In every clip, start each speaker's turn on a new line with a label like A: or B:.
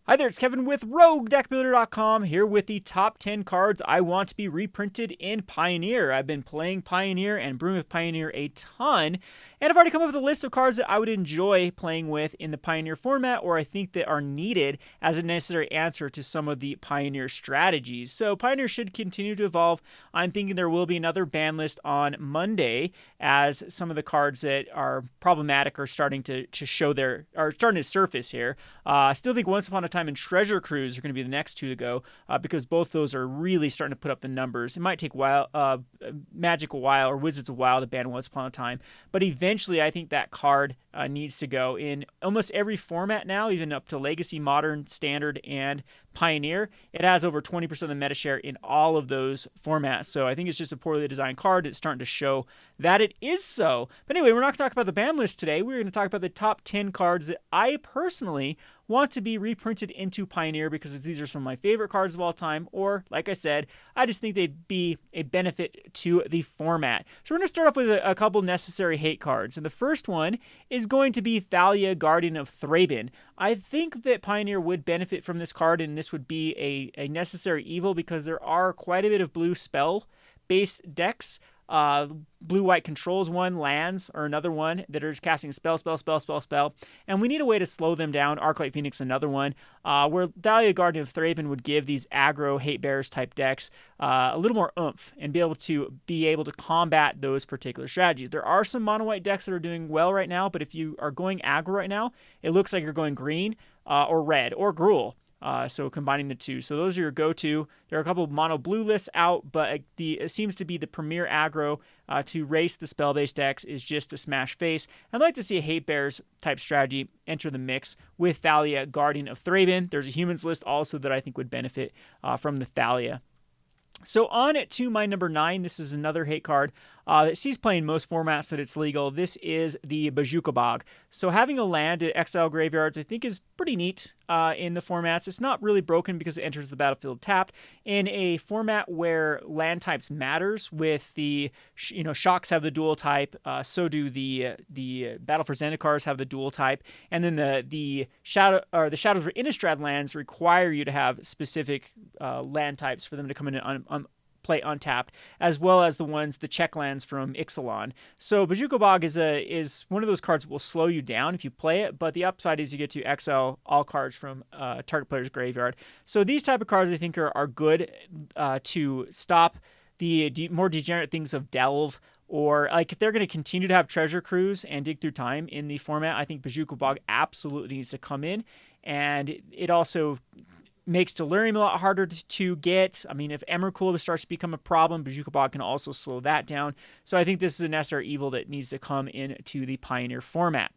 A: Hi there, it's Kevin with RogueDeckBuilder.com here with the top 10 cards I want to be reprinted in Pioneer. I've been playing Pioneer and brewing with Pioneer a ton, and I've already come up with a list of cards that I would enjoy playing with in the Pioneer format, or I think that are needed as a necessary answer to some of the Pioneer strategies. So Pioneer should continue to evolve. I'm thinking there will be another ban list on Monday, as some of the cards that are problematic are starting to surface here. I still think Once Upon a Time and Treasure Cruise are going to be the next two to go, because both those are really starting to put up the numbers. It might take Magic a while or Wizards a while to ban Once Upon a Time, but eventually I think that card needs to go in almost every format now, even up to Legacy, Modern, Standard, and Pioneer. It has over 20% of the meta share in all of those formats, so I think it's just a poorly designed card. It's starting to show that it is so. But anyway, we're not going to talk about the ban list today. We're going to talk about the top 10 cards that I personally want to be reprinted into Pioneer, because these are some of my favorite cards of all time, or like I said, I just think they'd be a benefit to the format. So we're going to start off with a couple necessary hate cards, and the first one is going to be Thalia, Guardian of Thraben. I think that Pioneer would benefit from this card, and this would be a necessary evil, because there are quite a bit of blue spell-based decks. Blue-white controls one, lands or another one that are just casting spell, and we need a way to slow them down. Arclight Phoenix, another one, where Thalia, Guardian of Thraben would give these aggro hate bears type decks a little more oomph and be able to combat those particular strategies. There are some mono white decks that are doing well right now, but if you are going aggro right now, it looks like you're going green or red or Gruul. So combining the two. So those are your go-to. There are a couple of mono blue lists out, but it seems to be the premier aggro to race the spell-based decks is just to smash face. I'd like to see a Hate Bears type strategy enter the mix with Thalia, Guardian of Thraben. There's a humans list also that I think would benefit from the Thalia. So on to my number 9, this is another hate card that sees play in most formats that it's legal. This is the Bazooka Bog. So having a land at exile graveyards I think is pretty neat in the formats. It's not really broken because it enters the battlefield tapped. In a format where land types matters, with the shocks have the dual type, so do the Battle for Zendikars have the dual type, and then the Shadows for Innistrad lands require you to have specific land types for them to come in and play untapped, as well as the check lands from Ixalan. So Bazooka Bog is one of those cards that will slow you down if you play it, but the upside is you get to exile all cards from target player's graveyard. So these type of cards I think are good to stop the more degenerate things of Delve, or like if they're going to continue to have Treasure Cruise and Dig Through Time in the format, I think Bazooka Bog absolutely needs to come in, and it also makes Delirium a lot harder to get. I mean, if Emrakul starts to become a problem, Bazooka Bog can also slow that down. So I think this is a necessary evil that needs to come into the Pioneer format.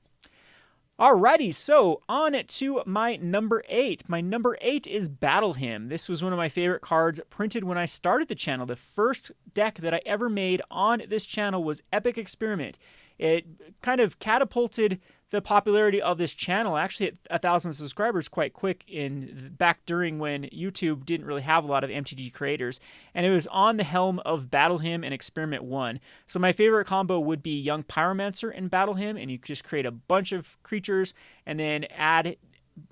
A: Alrighty, so on to my number 8. My number 8 is Battle Hymn. This was one of my favorite cards printed when I started the channel. The first deck that I ever made on this channel was Epic Experiment. It kind of catapulted the popularity of this channel. Actually hit 1,000 subscribers quite quick back during when YouTube didn't really have a lot of MTG creators, and it was on the helm of Battle Hymn and Experiment 1. So my favorite combo would be Young Pyromancer and Battle Hymn, and you just create a bunch of creatures and then add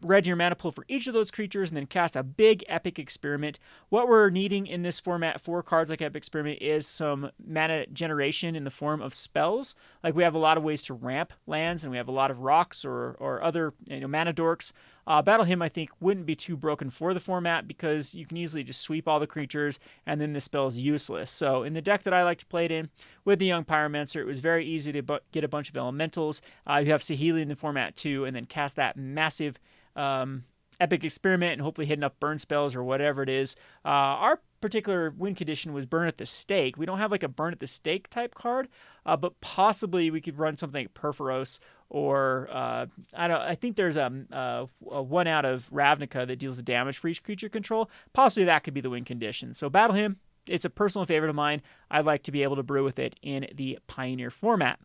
A: red your mana pool for each of those creatures, and then cast a big Epic Experiment. What we're needing in this format for cards like Epic Experiment is some mana generation in the form of spells. Like, we have a lot of ways to ramp lands, and we have a lot of rocks or other mana dorks. Battle Hymn, I think, wouldn't be too broken for the format, because you can easily just sweep all the creatures and then the spell is useless. So in the deck that I like to play it in with the Young Pyromancer, it was very easy to get a bunch of elementals. You have Saheeli in the format too, and then cast that massive Epic Experiment and hopefully hit enough burn spells or whatever it is. Our particular win condition was Burn at the Stake. We don't have like a Burn at the Stake type card, but possibly we could run something like Perforos, or I think there's a one out of Ravnica that deals the damage for each creature control. Possibly that could be the win condition. So Battle Hymn, it's a personal favorite of mine. I'd like to be able to brew with it in the Pioneer format.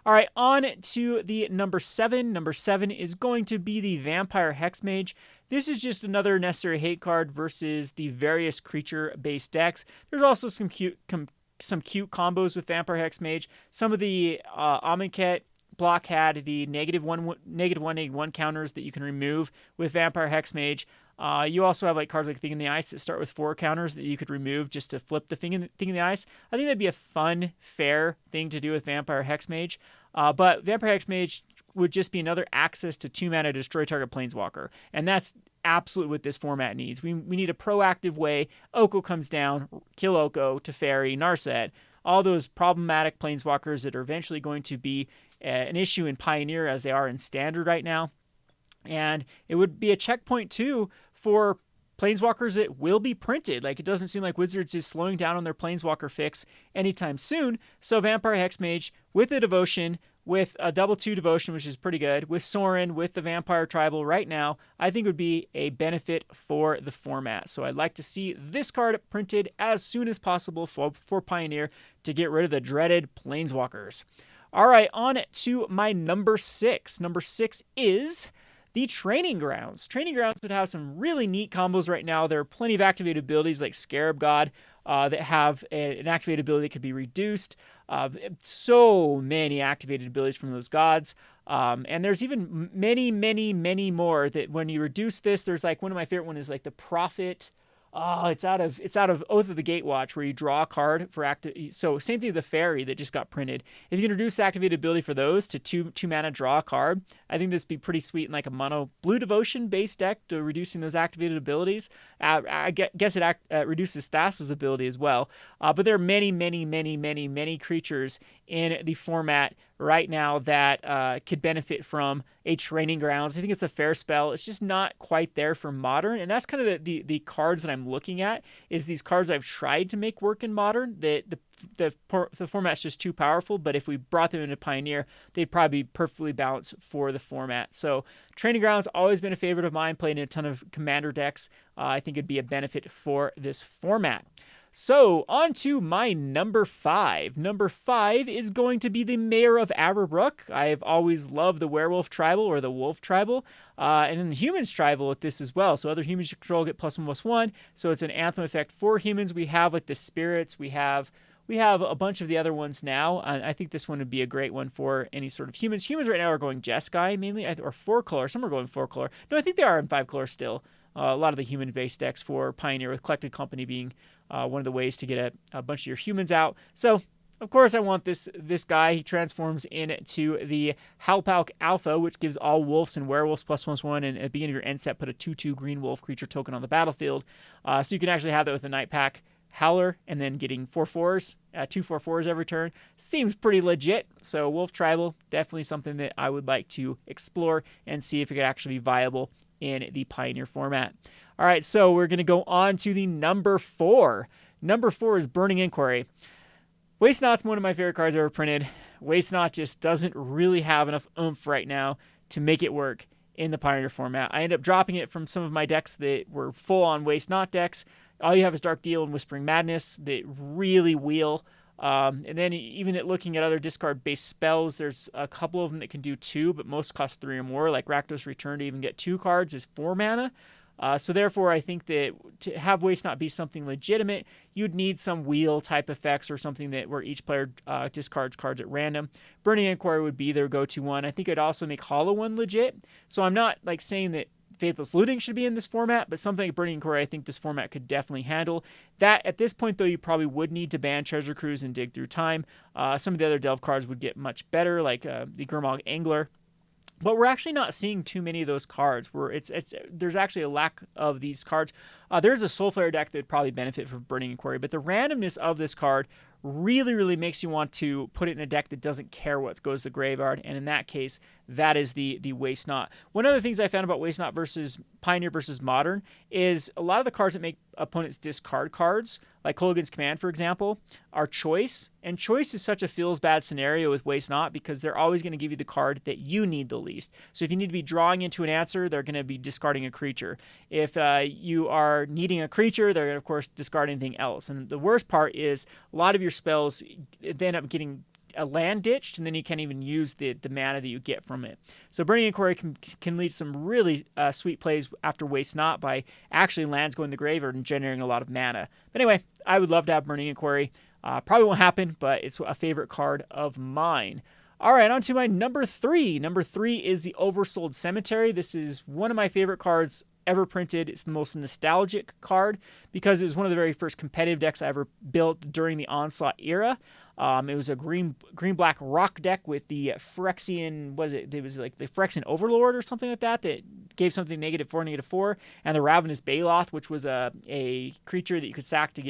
A: All right, on to the number 7. Number 7 is going to be the Vampire Hexmage. This is just another necessary hate card versus the various creature-based decks. There's also some cute combos with Vampire Hexmage. Some of the Amonkhet block had the -1/-1 counters that you can remove with Vampire Hexmage. You also have like cards like Thing in the Ice that start with 4 counters that you could remove just to flip the Thing in the Ice. I think that'd be a fun, fair thing to do with Vampire Hexmage. But Vampire Hexmage would just be another access to 2-mana destroy target Planeswalker. And that's absolutely what this format needs. We need a proactive way. Oko comes down, kill Oko, Teferi, Narset. All those problematic Planeswalkers that are eventually going to be an issue in Pioneer as they are in Standard right now. And it would be a checkpoint, too, for Planeswalkers that will be printed. Like, it doesn't seem like Wizards is slowing down on their Planeswalker fix anytime soon. So Vampire Hexmage with a Devotion, with a 2/2 Devotion, which is pretty good, with Sorin, with the Vampire Tribal right now, I think would be a benefit for the format. So I'd like to see this card printed as soon as possible for Pioneer to get rid of the dreaded Planeswalkers. All right, on to my number 6. Number 6 is the Training Grounds. Training Grounds would have some really neat combos right now. There are plenty of activated abilities like Scarab God that have an activated ability that could be reduced. So many activated abilities from those gods. And there's even many, many, many more that when you reduce this, there's like one of my favorite one is like the Prophet. Oh, it's out of Oath of the Gatewatch where you draw a card for active. So same thing with the Fairy that just got printed. If you can reduce the activated ability for those to two mana, draw a card, I think this would be pretty sweet in like a mono blue Devotion based deck to reducing those activated abilities. I guess it reduces Thassa's ability as well. But there are many, many, many, many, many creatures in the format right now that could benefit from a Training Grounds. I think it's a fair spell. It's just not quite there for Modern, and that's kind of the cards that I'm looking at, is these cards I've tried to make work in Modern. The format's just too powerful, but if we brought them into Pioneer, they'd probably be perfectly balanced for the format. So Training Grounds always been a favorite of mine, playing in a ton of Commander decks. I think it'd be a benefit for this format. So, on to my number 5. Number 5 is going to be the Mayor of Averbrook. I've always loved the Werewolf Tribal or the Wolf Tribal, and then the Humans Tribal with this as well. So other humans you control get +1/+1, so it's an Anthem effect for humans. We have like the Spirits, we have a bunch of the other ones now. I think this one would be a great one for any sort of humans. Humans right now are going Jeskai mainly, or 4-color. Some are going 4-color. No, I think they are in 5-color still. A lot of the human-based decks for Pioneer, with Collected Company being one of the ways to get a bunch of your humans out. So, of course, I want this guy. He transforms into the Halpauk Alpha, which gives all wolves and werewolves +1/+1, and at the beginning of your end step, put a 2/2 green wolf creature token on the battlefield. So you can actually have that with a Night Pack Howler, and then getting 4/4s, 2 4/4s every turn. Seems pretty legit. So Wolf Tribal, definitely something that I would like to explore and see if it could actually be viable in the Pioneer format. All right, so we're going to go on to the number 4. Number 4 is Burning Inquiry. Waste Not's one of my favorite cards ever printed. Waste Not just doesn't really have enough oomph right now to make it work in the Pioneer format. I end up dropping it from some of my decks that were full on Waste Not decks. All you have is Dark Deal and Whispering Madness that really wheel. And then even looking at other discard-based spells, there's a couple of them that can do 2, but most cost 3 or more, like Rakdos Return to even get 2 cards is 4 mana. So therefore, I think that to have Waste Not be something legitimate, you'd need some wheel type effects or something that where each player discards cards at random. Burning Inquiry would be their go-to one. I think it'd also make Hollow One legit. So I'm not like saying that Faithless Looting should be in this format, but something like Burning Inquiry I think this format could definitely handle. That at this point, though, you probably would need to ban Treasure Cruise and Dig Through Time. Some of the other Delve cards would get much better, like the Gurmag Angler. But we're actually not seeing too many of those cards. There's actually a lack of these cards. There's a Soulflare deck that would probably benefit from Burning Inquiry, but the randomness of this card really, really makes you want to put it in a deck that doesn't care what goes to the graveyard, and in that case, that is the Waste Not. One of the things I found about Waste Not versus Pioneer versus Modern is a lot of the cards that make opponents discard cards, like Kolaghan's Command, for example, are Choice, and Choice is such a feels-bad scenario with Waste Not because they're always going to give you the card that you need the least. So if you need to be drawing into an answer, they're going to be discarding a creature. If you are needing a creature, they're going to, of course, discard anything else. And the worst part is a lot of your spells, they end up getting a land ditched, and then you can't even use the mana that you get from it. So Burning Inquiry can lead some really sweet plays after Waste Not by actually lands going to the graveyard and generating a lot of mana. But anyway, I would love to have Burning Inquiry. Probably won't happen, but it's a favorite card of mine. All right, on to my number 3. Number 3 is the Oversold Cemetery. This is one of my favorite cards ever printed. It's the most nostalgic card because it was one of the very first competitive decks I ever built during the Onslaught era. It was a green-black rock deck with the Phyrexian, it was like the Phyrexian Overlord or something like that gave something -4, -4, and the Ravenous Baloth, which was a creature that you could sack to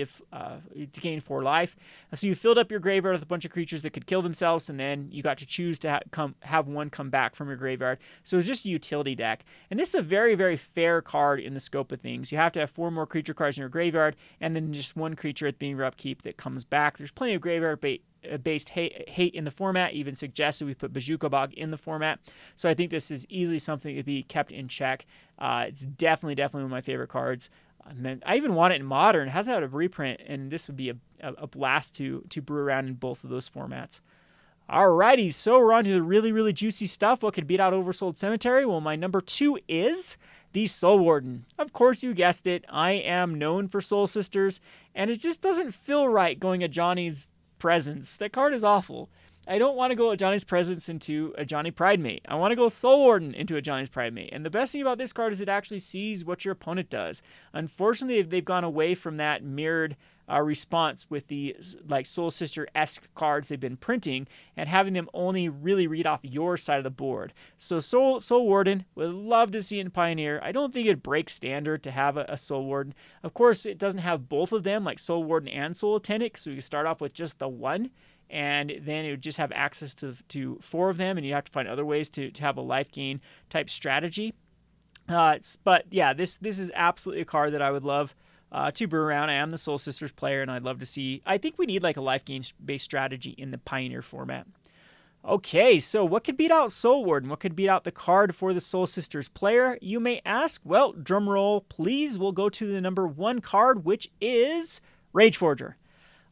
A: gain 4 life. So you filled up your graveyard with a bunch of creatures that could kill themselves, and then you got to choose to have one come back from your graveyard. So it was just a utility deck. And this is a very, very fair card in the scope of things. You have to have 4 more creature cards in your graveyard, and then just 1 creature at the beginning of your upkeep that comes back. There's plenty of graveyard-based hate in the format. Even suggested we put Bazooka Bog in the format. So I think this is easily something to be kept in check. It's definitely one of my favorite cards. I even want it in Modern. It hasn't had a reprint, and this would be a blast to brew around in both of those formats. Alrighty, so we're on to the really, really juicy stuff. What could beat out Oversold Cemetery? Well, my number 2 is the Soul Warden. Of course, you guessed it. I am known for Soul Sisters, and it just doesn't feel right going at Johnny's Presence. That card is awful. I don't want to go Johnny's Presence into a Johnny Pridemate. I want to go Soul Warden into a Johnny's Pridemate. And the best thing about this card is it actually sees what your opponent does. Unfortunately, they've gone away from that mirrored response with the Soul Sister-esque cards they've been printing and having them only really read off your side of the board. So Soul Warden, would love to see it in Pioneer. I don't think it breaks standard to have a Soul Warden. Of course, it doesn't have both of them, like Soul Warden and Soul Attendant, so you can start off with just the one, and then it would just have access to 4 of them, and you have to find other ways to have a life gain type strategy. But yeah, this is absolutely a card that I would love to brew around. I am the Soul Sisters player, and I'd love to see. I think we need like a life gain based strategy in the Pioneer format. Okay, so what could beat out Soul Warden? What could beat out the card for the Soul Sisters player? You may ask. Well, drum roll, please. We'll go to the number 1 card, which is Rage Forger.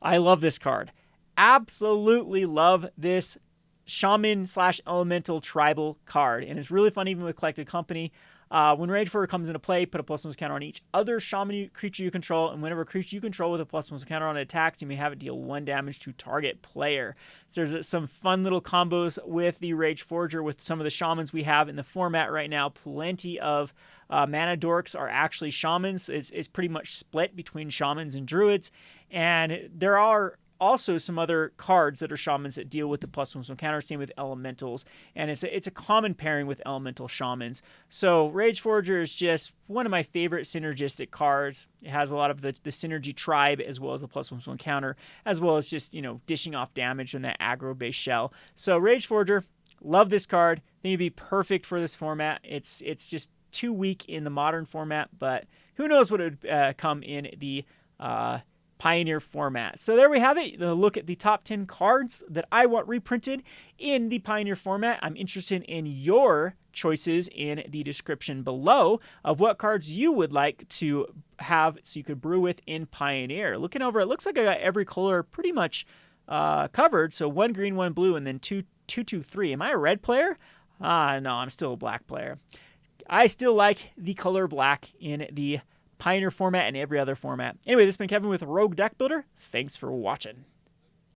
A: I love this card. Absolutely love this shaman/elemental tribal card, and it's really fun even with Collected Company. When Rage Forger comes into play, put a +1 counter on each other shaman creature you control, and whenever a creature you control with a +1 counter on it attacks, you may have it deal 1 damage to target player. So there's some fun little combos with the Rage Forger with some of the shamans we have in the format right now. Plenty of mana dorks are actually shamans. It's pretty much split between shamans and druids, and there are also some other cards that are shamans that deal with the +1 counter, same with elementals, and it's a common pairing with elemental shamans. So Rage Forger is just one of my favorite synergistic cards. It has a lot of the synergy tribe as well as the +1 counter, as well as just, dishing off damage in that aggro-based shell. So Rage Forger, love this card. I think it'd be perfect for this format. It's just too weak in the Modern format, but who knows what it would come in the Pioneer format. So there we have it. A look at the top 10 cards that I want reprinted in the Pioneer format. I'm interested in your choices in the description below of what cards you would like to have so you could brew with in Pioneer. Looking over, it looks like I got every color pretty much covered. So 1 green, 1 blue, and then 2, 2, 2, 3. Am I a red player? No, I'm still a black player. I still like the color black in the Pioneer format and every other format. Anyway, this has been Kevin with Rogue Deck Builder. Thanks for watching.